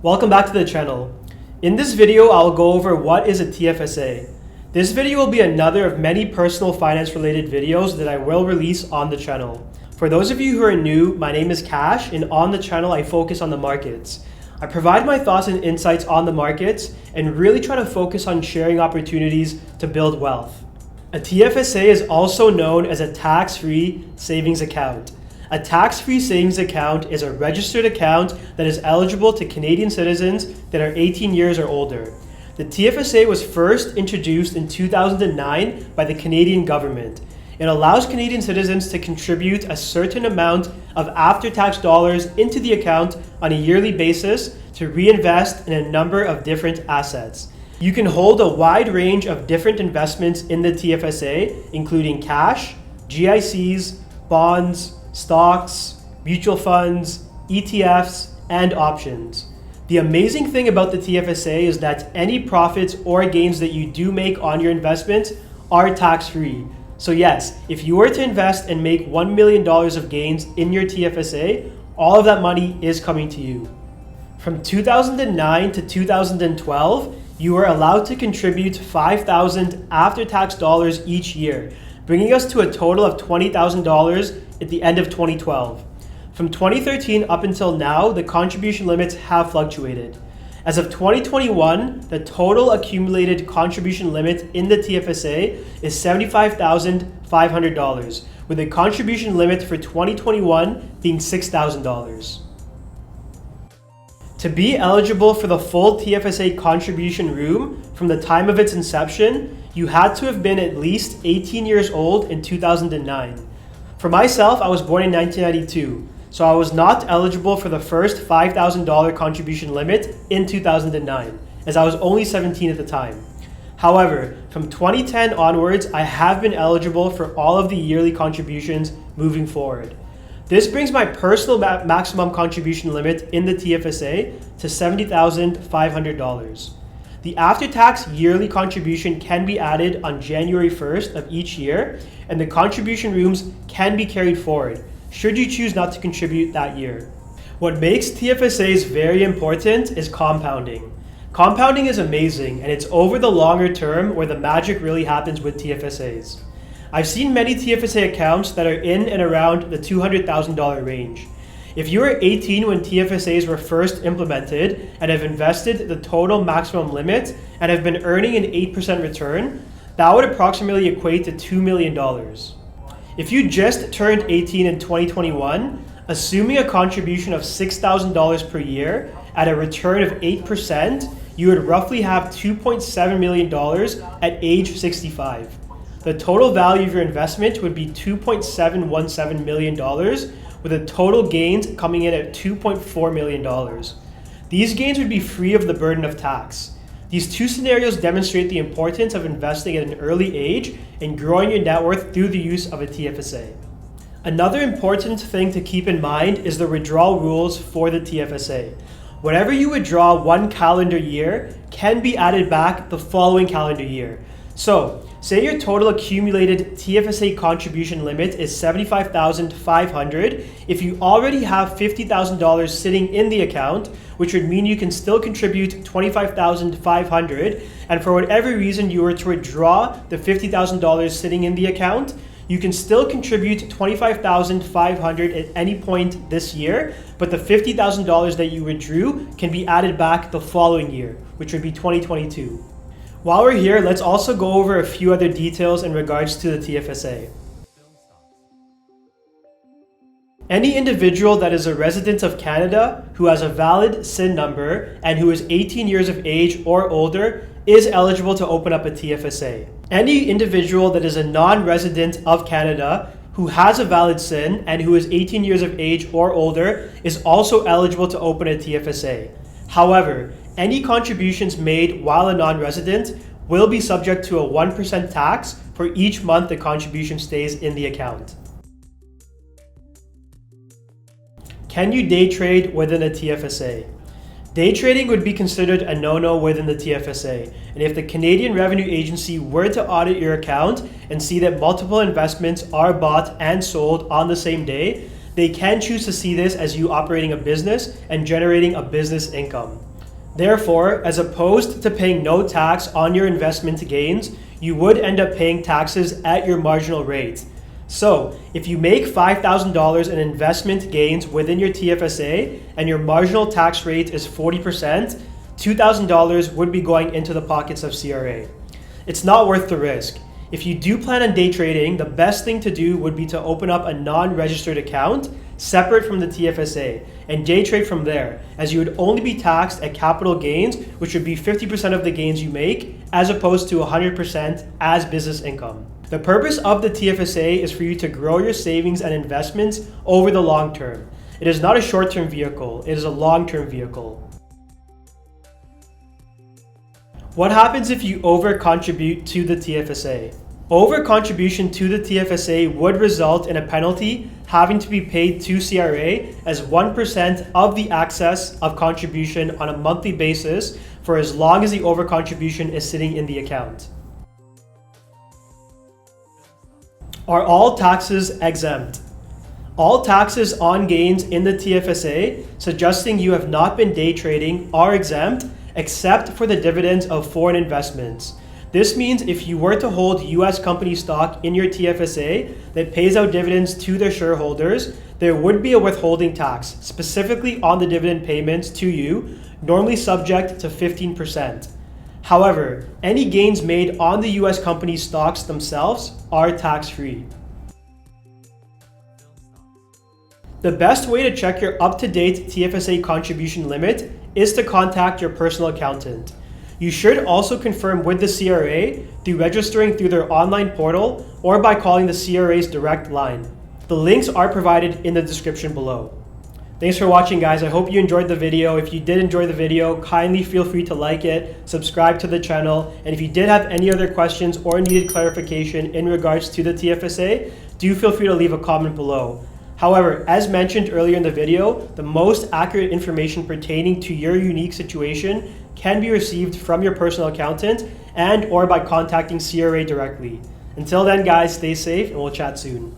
Welcome back to the channel. In this video, I'll go over what is a TFSA. This video will be another of many personal finance related videos that I will release on the channel. For those of you who are new, my name is Cash, and on the channel I focus on the markets. I provide my thoughts and insights on the markets and really try to focus on sharing opportunities to build wealth. A TFSA is also known as a tax-free savings account. A tax-free savings account is a registered account that is eligible to Canadian citizens that are 18 years or older. The TFSA was first introduced in 2009 by the Canadian government. It allows Canadian citizens to contribute a certain amount of after-tax dollars into the account on a yearly basis to reinvest in a number of different assets. You can hold a wide range of different investments in the TFSA, including cash, GICs, bonds, stocks, mutual funds, ETFs, and options. The amazing thing about the TFSA is that any profits or gains that you do make on your investments are tax-free. So yes, if you were to invest and make $1 million of gains in your TFSA, all of that money is coming to you. From 2009 to 2012, you were allowed to contribute $5,000 after-tax dollars each year, bringing us to a total of $20,000 at the end of 2012. From 2013 up until now, the contribution limits have fluctuated. As of 2021, the total accumulated contribution limit in the TFSA is $75,500, with the contribution limit for 2021 being $6,000. To be eligible for the full TFSA contribution room from the time of its inception, you had to have been at least 18 years old in 2009. For myself, I was born in 1992, so I was not eligible for the first $5,000 contribution limit in 2009, as I was only 17 at the time. However, from 2010 onwards, I have been eligible for all of the yearly contributions moving forward. This brings my personal maximum contribution limit in the TFSA to $70,500. The after-tax yearly contribution can be added on January 1st of each year, and the contribution rooms can be carried forward, should you choose not to contribute that year. What makes TFSAs very important is compounding. Compounding is amazing, and it's over the longer term where the magic really happens with TFSAs. I've seen many TFSA accounts that are in and around the $200,000 range. If you were 18 when TFSAs were first implemented and have invested the total maximum limit and have been earning an 8% return, that would approximately equate to $2 million. If you just turned 18 in 2021, assuming a contribution of $6,000 per year at a return of 8%, you would roughly have $2.7 million at age 65. The total value of your investment would be $2.717 million, with the total gains coming in at $2.4 million. These gains would be free of the burden of tax. These two scenarios demonstrate the importance of investing at an early age and growing your net worth through the use of a TFSA. Another important thing to keep in mind is the withdrawal rules for the TFSA. Whatever you withdraw one calendar year can be added back the following calendar year. So, say your total accumulated TFSA contribution limit is $75,500. If you already have $50,000 sitting in the account, which would mean you can still contribute $25,500, and for whatever reason you were to withdraw the $50,000 sitting in the account, you can still contribute $25,500 at any point this year, but the $50,000 that you withdrew can be added back the following year, which would be 2022. While we're here, let's also go over a few other details in regards to the TFSA. Any individual that is a resident of Canada who has a valid SIN number and who is 18 years of age or older is eligible to open up a TFSA. Any individual that is a non-resident of Canada who has a valid SIN and who is 18 years of age or older is also eligible to open a TFSA. However, any contributions made while a non-resident will be subject to a 1% tax for each month the contribution stays in the account. Can you day trade within a TFSA? Day trading would be considered a no-no within the TFSA, and if the Canadian Revenue Agency were to audit your account and see that multiple investments are bought and sold on the same day, they can choose to see this as you operating a business and generating a business income. Therefore, as opposed to paying no tax on your investment gains, you would end up paying taxes at your marginal rate. So, if you make $5,000 in investment gains within your TFSA and your marginal tax rate is 40%, $2,000 would be going into the pockets of CRA. It's not worth the risk. If you do plan on day trading, the best thing to do would be to open up a non-registered account separate from the TFSA and day trade from there, as you would only be taxed at capital gains, which would be 50% of the gains you make, as opposed to 100% as business income. The purpose of the TFSA is for you to grow your savings and investments over the long term. It is not a short-term vehicle, it is a long-term vehicle. What happens if you over-contribute to the TFSA? Over-contribution to the TFSA would result in a penalty having to be paid to CRA as 1% of the excess of contribution on a monthly basis for as long as the over-contribution is sitting in the account. Are all taxes exempt? All taxes on gains in the TFSA, suggesting you have not been day trading, are exempt except for the dividends of foreign investments. This means if you were to hold US company stock in your TFSA that pays out dividends to their shareholders, there would be a withholding tax, specifically on the dividend payments to you, normally subject to 15%. However, any gains made on the US company's stocks themselves are tax-free. The best way to check your up-to-date TFSA contribution limit is to contact your personal accountant. You should also confirm with the CRA through registering through their online portal or by calling the CRA's direct line. The links are provided in the description below. Thanks for watching, guys. I hope you enjoyed the video. If you did enjoy the video, kindly feel free to like it, subscribe to the channel, and if you did have any other questions or needed clarification in regards to the TFSA, do feel free to leave a comment below. However, as mentioned earlier in the video, the most accurate information pertaining to your unique situation can be received from your personal accountant and or by contacting CRA directly. Until then, guys, stay safe and we'll chat soon.